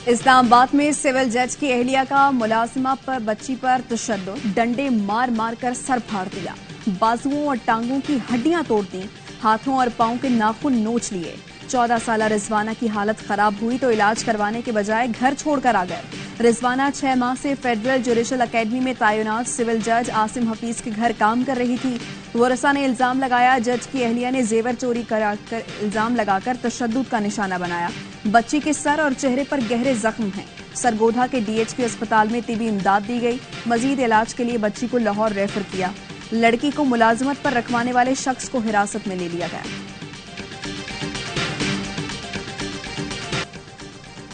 इस्लामाबाद में सिविल जज की एहलिया का मुलाजिमा पर बच्ची पर तशद्दुद, डंडे मार मार कर सर फाड़ दिया, बाजुओं और टांगों की हड्डियां तोड़ दी, हाथों और पांव के नाखून नोच लिए। 14 साला रिजवाना की हालत खराब हुई तो इलाज करवाने के बजाय घर छोड़कर आ गए। रिजवाना 6 माह से फेडरल जुडिशल अकेडमी में तैनात सिविल जज आसिम हफीज के घर काम कर रही थी। वरसा ने इल्जाम लगाया, जज की एहलिया ने जेवर चोरी कराकर इल्जाम लगाकर तशद्दुद का निशाना बनाया। बच्ची के सर और चेहरे पर गहरे जख्म हैं। सरगोधा के डीएचक्यू अस्पताल में तिबी इमदाद दी गई। मजीद इलाज के लिए बच्ची को लाहौर रेफर किया। लड़की को मुलाजमत पर रखवाने वाले शख्स को हिरासत में ले लिया गया।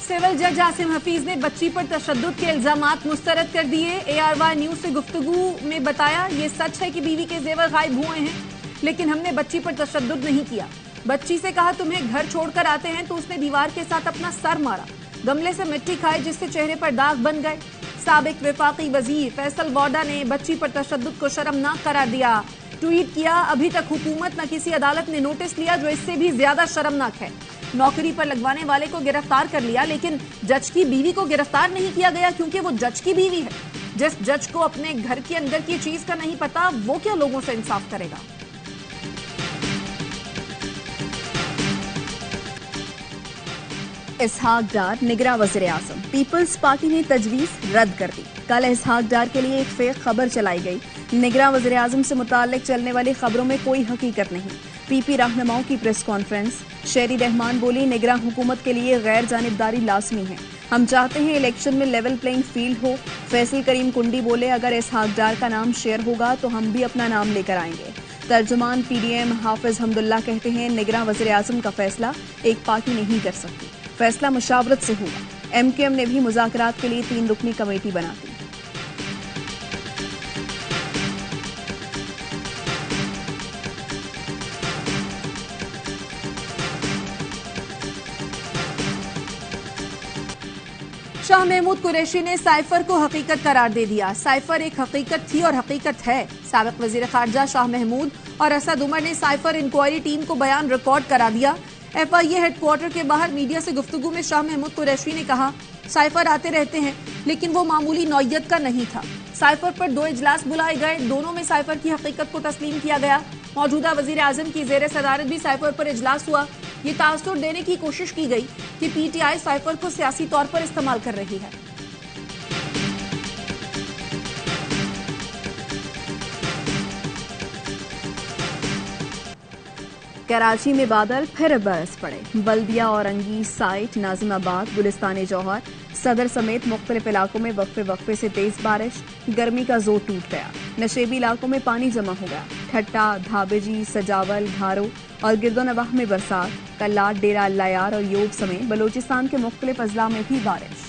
सिविल जज आसिम हफीज ने बच्ची पर तशद्दुद के इल्जामात मुस्तरद कर दिए। ARY न्यूज से गुफ्तगू में बताया, ये सच है कि बीवी के जेवर गायब हुए हैं, लेकिन हमने बच्ची पर तशद्दुद नहीं किया। बच्ची से कहा तुम्हें घर छोड़कर आते हैं तो उसने दीवार के साथ अपना सर मारा, गमले से मिट्टी खाई जिससे चेहरे पर दाग बन गए। साबिक वफाकी वजीर फैसल वोडा ने बच्ची पर तशद्दुद को शर्मनाक करार दिया। ट्वीट किया, अभी तक हुकूमत न किसी अदालत ने नोटिस लिया जो इससे भी ज्यादा शर्मनाक है। नौकरी पर लगवाने वाले को गिरफ्तार कर लिया, लेकिन जज की बीवी को गिरफ्तार नहीं किया गया क्योंकि वो जज की बीवी है। जिस जज को अपने घर के अंदर की चीज का नहीं पता, वो क्या लोगों से इंसाफ करेगा। इसहाक डार निगरां वज़ीर आज़म, पीपल्स पार्टी ने तजवीज रद्द कर दी। कल इसहाक डार के लिए एक फेक खबर चलाई गई। निगरां वज़ीर आज़म से मुताल्लिक चलने वाली खबरों में कोई हकीकत नहीं। पीपी रहनुमाओं की प्रेस कॉन्फ्रेंस। शेरी रहमान बोली, निगरां हुकूमत के लिए गैर जानिबदारी लाजमी है। हम चाहते हैं इलेक्शन में लेवल प्लेइंग फील्ड हो। फैसल करीम कुंडी बोले, अगर इसहाक डार का नाम शेयर होगा तो हम भी अपना नाम लेकर आएंगे। तर्जुमान PDM हाफिज हमदुल्ला कहते हैं, निगरां वज़ीर आज़म का फैसला एक पार्टी नहीं कर सकती, फैसला मुशावरत से होगा। MKM ने भी मुज़ाकरात के लिए 3 रुकनी कमेटी बना दी। शाह महमूद कुरैशी ने साइफर को हकीकत करार दे दिया। साइफर एक हकीकत थी और हकीकत है। साबिक वजीर खारजा शाह महमूद और असद उमर ने साइफर इंक्वायरी टीम को बयान रिकॉर्ड करा दिया। FIA हेडक्वार्टर के बाहर मीडिया से गुफ्तगू में शाह महमूद कुरैशी ने कहा, साइफर आते रहते हैं लेकिन वो मामूली नौयत का नहीं था। साइफर पर 2 इजलास बुलाए गए, दोनों में साइफर की हकीकत को तस्लीम किया गया। मौजूदा वजीर आजम की जेर सदारत भी साइफर पर इजलास हुआ। ये तासुर देने की कोशिश की गई कि PTI साइफर को सियासी तौर पर इस्तेमाल कर रही है। कराची में बादल फिर बरस पड़े। बल्दिया, औरंगी, साइट, नाजिमाबाद, गुलिस्तान जौहर, सदर समेत मुख्तलिफ इलाकों में वक्फे से तेज बारिश। गर्मी का जोर टूट गया। नशेबी इलाकों में पानी जमा हो गया। ठट्टा, धाबेजी, सजावल, घारो और गिरदोनवाह में बरसात। कल्लाट, डेरा अल्लायार और योब समेत बलोचिस्तान के मुख्तलिफ अजला में भी बारिश।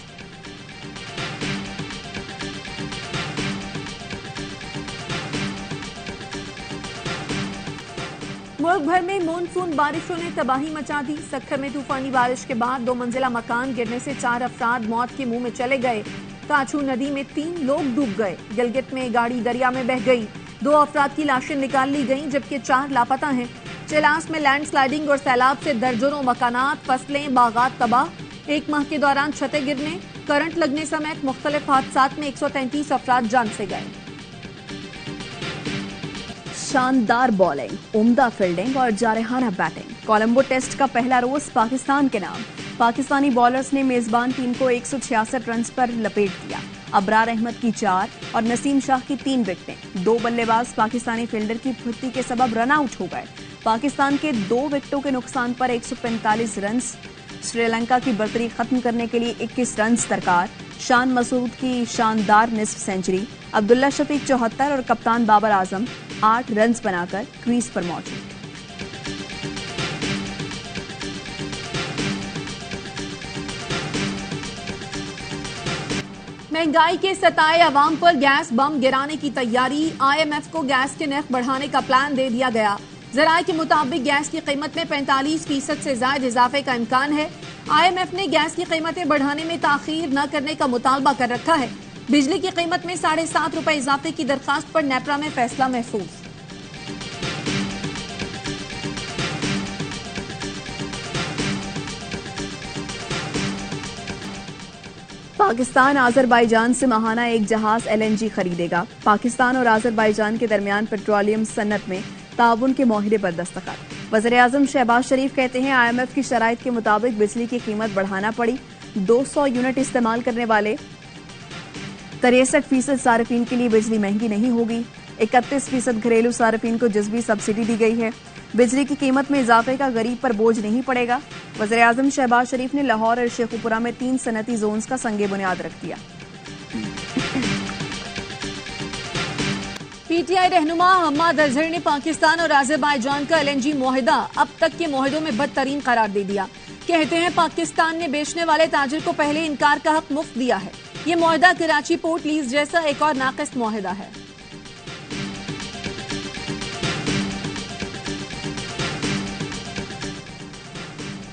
मुल्क भर में मानसून बारिशों ने तबाही मचा दी। सक्खर में तूफानी बारिश के बाद 2 मंजिला मकान गिरने से 4 अफराद मौत के मुंह में चले गए। काछू नदी में 3 लोग डूब गए। गिलगित में गाड़ी दरिया में बह गई। 2 अफराद की लाशें निकाल ली गईं जबकि 4 लापता हैं। चेलांस में लैंडस्लाइडिंग और सैलाब से दर्जनों मकानात, फसलें, बागात तबाह। 1 माह के दौरान छतें गिरने, करंट लगने समेत मुख्तलिफ हादसात में 133 अफराद जान से गए। शानदार बॉलिंग, उम्दा फील्डिंग और जारहाना बैटिंग। कोलंबो टेस्ट का पहला रोज पाकिस्तान के नाम। पाकिस्तानी बॉलर्स ने मेजबान टीम को 166 रन पर लपेट दिया। अबरार अहमद की 4 और नसीम शाह की 3 विकेटें। 2 बल्लेबाज पाकिस्तानी फील्डर की फुर्ती के सबब रन आउट हो गए। पाकिस्तान के 2 विकेटों के नुकसान पर 145 रन। श्रीलंका की बर्तरी खत्म करने के लिए 21 रन दरकार। शान मसूद की शानदार निस्फ सेंचुरी। अब्दुल्ला शफीक 74 और कप्तान बाबर आजम 8 रन बनाकर क्रीज पर मौजूद। महंगाई के सताए अवाम पर गैस बम गिराने की तैयारी। IMF को गैस के नर्ख बढ़ाने का प्लान दे दिया गया। जराये के मुताबिक गैस की कीमत में 45% से ज्यादा इजाफे का इम्कान है। IMF ने गैस की कीमतें बढ़ाने में ताखीर न करने का मुतालबा कर रखा है। बिजली की कीमत में ₹7.5 इजाफे की दरखास्त पर नेपरा में फैसला महफूज। पाकिस्तान आज़रबाईजान से माहाना एक जहाज LNG खरीदेगा। पाकिस्तान और आज़रबाईजान के दरमियान पेट्रोलियम सनत में ताउन के मुआहदे पर दस्तखत। वज़ीर-ए-आज़म शहबाज शरीफ कहते हैं IMF की शराइत के मुताबिक बिजली की कीमत बढ़ाना पड़ी। 200 यूनिट इस्तेमाल करने वाले 63% सार्फिन के लिए बिजली महंगी नहीं होगी। 31% घरेलू सार्फिन को जज़बी सब्सिडी दी गई है। बिजली की कीमत में इजाफे का गरीब पर बोझ नहीं पड़ेगा। वज़ीर-ए-आज़म शहबाज शरीफ ने लाहौर और शेखुपुरा में 3 सनती जोन्स का संगे बुनियाद रख दिया। PTI रहनुमा हम्माद अजहर ने पाकिस्तान और आज़रबाईजान का LNG मुआहदा अब तक के मुआहदों में बदतरीन करार दे दिया। कहते हैं पाकिस्तान ने बेचने वाले ताजिर को पहले इनकार का हक मुफ्त दिया है। ये मुआहदा कराची पोर्ट लीज जैसा एक और नाक़िस मुआहदा है।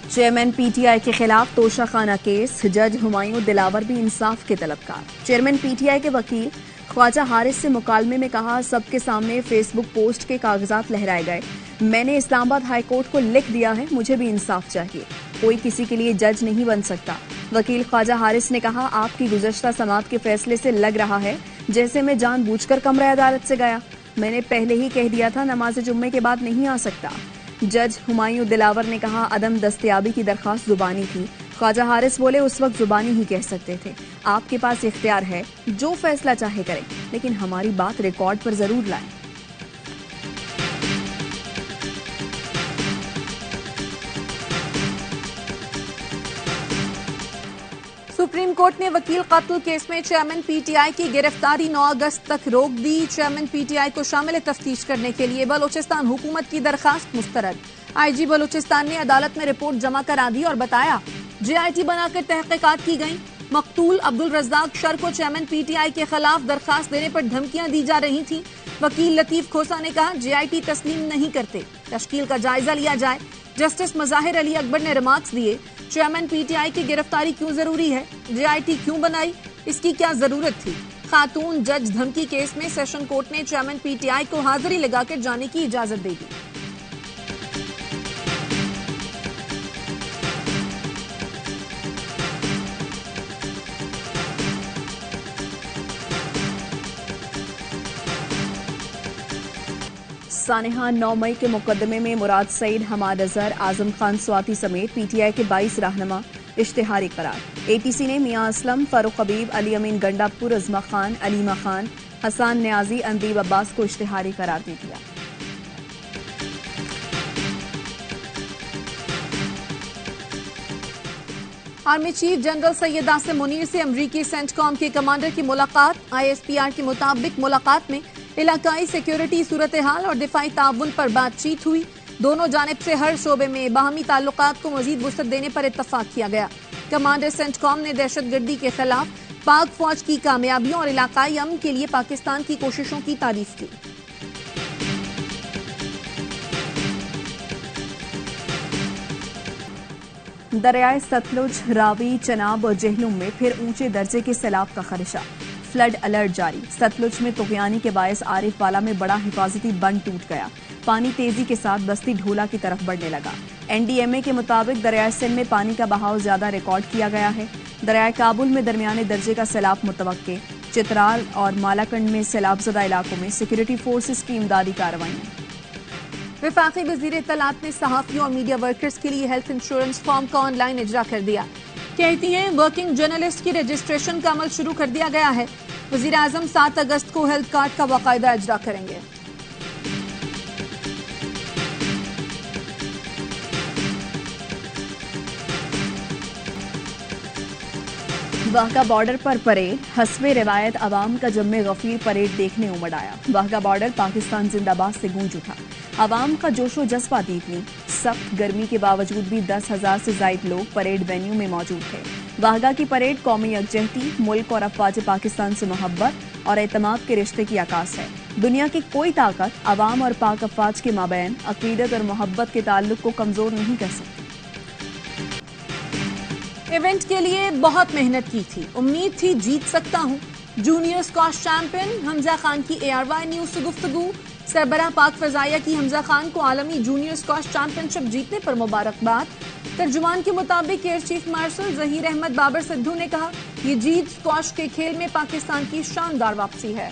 चेयरमैन PTI के खिलाफ तोशाखाना केस। जज हुमायूं दिलावर भी इंसाफ के तलबकार। चेयरमैन PTI के वकील ख्वाजा हारिस से मुकालमे में कहा, सबके सामने फेसबुक पोस्ट के कागजात लहराए गए। मैंने इस्लामाबाद हाई कोर्ट को लिख दिया है, मुझे भी इंसाफ चाहिए। कोई किसी के लिए जज नहीं बन सकता। वकील ख्वाजा हारिस ने कहा, आपकी गुज़श्ता समाअत के फैसले से लग रहा है जैसे मैं जानबूझकर कमरा अदालत से गया। मैंने पहले ही कह दिया था नमाज जुम्मे के बाद नहीं आ सकता। जज हुमायूं दिलावर ने कहा, अदम दस्तयाबी की दरख्वास्त जुबानी थी। ख्वाजा हारिस बोले, उस वक्त जुबानी ही कह सकते थे। आपके पास इख्तियार है, जो फैसला चाहे करें, लेकिन हमारी बात रिकॉर्ड पर जरूर लाएं। सुप्रीम कोर्ट ने वकील कत्ल केस में चेयरमैन PTI की गिरफ्तारी 9 अगस्त तक रोक दी। चेयरमैन PTI को शामिल तफ्तीश करने के लिए बलोचिस्तान हुकूमत की दरखास्त मुस्तरद। IG बलोचिस्तान ने अदालत में रिपोर्ट जमा करा दी और बताया JIT बनाकर तहकीकात की गई। मकतूल अब्दुल रज़्ज़ाक शर को चेयरमैन PTI के खिलाफ दरखास्त देने पर धमकियां दी जा रही थी। वकील लतीफ खोसा ने कहा, JIT तस्लीम नहीं करते, तश्कील का जायजा लिया जाए। जस्टिस मज़ाहिर अली अकबर ने रिमार्क्स दिए, चेयरमैन PTI की गिरफ्तारी क्यों जरूरी है, JIT क्यों बनाई, इसकी क्या जरूरत थी। खातून जज धमकी केस में सेशन कोर्ट ने चेयरमैन PTI को हाजिरी लगाकर जाने की इजाजत दे दी। सानेहा 9 मई के मुकदमे में मुराद सईद, हमाद अजहर, आजम खान स्वाति समेत PTI के 22 रहनुमा इश्तिहारी करार। ATC ने मियां असलम, फारूक हबीब, अली अमीन गंडापुर, अजमा खान, अलीमा खान, हसान न्याजी, अंदीब अब्बास को इश्तिहारी करार दे दिया। Army chief general Syed Asim Munir से अमरीकी सेंटकॉम के कमांडर की मुलाकात। ISPR के मुताबिक मुलाकात में इलाकाई सिक्योरिटी सूरत हाल और दिफाई ताउन पर बातचीत हुई। दोनों जानिब से हर शोबे में बाहमी ताल्लुकात को मजीद वुसअत देने पर इत्तफाक किया गया। कमांडर सेंटकॉम ने दहशतगर्दी के खिलाफ पाक फौज की कामयाबियों और इलाकाई अमन के लिए पाकिस्तान की कोशिशों की तारीफ की। दरियाए सतलुज, रावी, चनाब और जेहलुम में फिर ऊंचे दर्जे के सैलाब का खदशा। फ्लड अलर्ट जारी। सतलुज में तुगयानी के बायस आरिफ वाला में बड़ा हिफाजती बंद टूट गया। पानी तेजी के साथ बस्ती ढोला की तरफ बढ़ने लगा। NDMA के मुताबिक दरियाए सिंध में पानी का बहाव ज्यादा रिकॉर्ड किया गया है। दरियाए काबुल में दरमियाने दर्जे का सैलाब मुतवक्के। चित्राल और मालाकंड में सैलाबजदा इलाकों में सिक्योरिटी फोर्सेस की इमदादी कार्रवाइयां। वफाकी वज़ीर इत्तलात ने सहाफ़ियों और मीडिया वर्कर्स के लिए हेल्थ इंश्योरेंस फॉर्म का ऑनलाइन इजरा कर दिया। कहती हैं वर्किंग जर्नलिस्ट की रजिस्ट्रेशन का अमल शुरू कर दिया गया है। वज़ीर आज़म 7 अगस्त को हेल्थ कार्ड का बाकायदा इजरा करेंगे। वाहगा बॉर्डर पर परेड। हस्बे रिवायत अवाम का जम्मे गफीर परेड देखने उमड़ आया। वाहगा बॉर्डर पाकिस्तान जिंदाबाद से गूंज उठा। अवाम का जोशो जज्बा दीपनी। सख्त गर्मी के बावजूद भी 10,000 से ज्यादा लोग परेड वेन्यू में मौजूद थे। वाहगा की परेड कौमी यकजहती, मुल्क और अफवाज पाकिस्तान से मोहब्बत और एतमाद के रिश्ते की आकाश है। दुनिया की कोई ताकत अवाम और पाक अफवाज के माबैन अकीदत और मोहब्बत के ताल्लुक को कमजोर नहीं कर सकती। इवेंट के लिए बहुत मेहनत की थी, उम्मीद थी जीत सकता हूं। Junior squash champion Hamza Khan की ARY न्यूज से गुफ्तगू। सरबराह पाक फजाइया की हमजा खान को आलमी जूनियर स्क्वाश चैंपियनशिप जीतने पर मुबारकबाद। तर्जुमान के मुताबिक air chief marshal Zaheer Ahmed Babar Sidhu ने कहा, ये जीत स्क्वॉश के खेल में पाकिस्तान की शानदार वापसी है।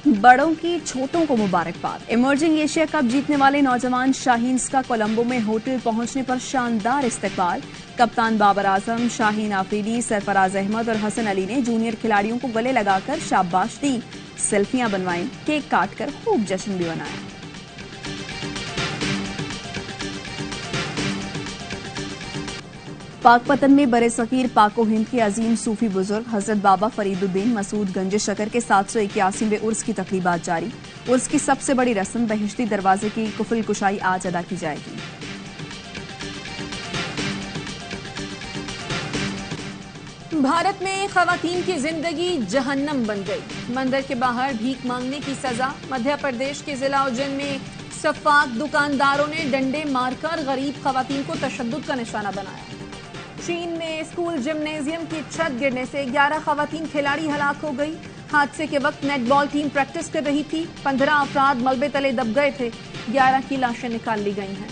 बड़ों की छोटों को मुबारकबाद। इमर्जिंग एशिया कप जीतने वाले नौजवान शाहीन्स का कोलंबो में होटल पहुंचने पर शानदार इस्तकबाल। कप्तान बाबर आजम, शाहीन आफरीदी, सरफराज अहमद और हसन अली ने जूनियर खिलाड़ियों को गले लगाकर शाबाश दी, सेल्फियां बनवाई, केक काटकर खूब जश्न भी मनाया। पाकपतन में बरे सगीर पाको हिंद के अजीम सूफी बुजुर्ग हजरत बाबा फरीदुद्दीन मसूद गंज शकर के 781वें उर्स की तकरीबात जारी। उर्स की सबसे बड़ी रस्म बहिश्ती दरवाजे की कुफल कुशाई आज अदा की जाएगी। भारत में खवातीन की जिंदगी जहन्नम बन गई। मंदिर के बाहर भीख मांगने की सजा। मध्य प्रदेश के जिला उज्जैन में सफाक दुकानदारों ने डंडे मारकर गरीब खवातीन को तशद्दुद का निशाना बनाया। चीन में स्कूल जिम्नेजियम की छत गिरने से 11 खवातीन खिलाड़ी हलाक हो गई। हादसे के वक्त नेटबॉल टीम प्रैक्टिस कर रही थी। 15 अफराद मलबे तले दब गए थे। 11 की लाशें निकाल ली गई हैं।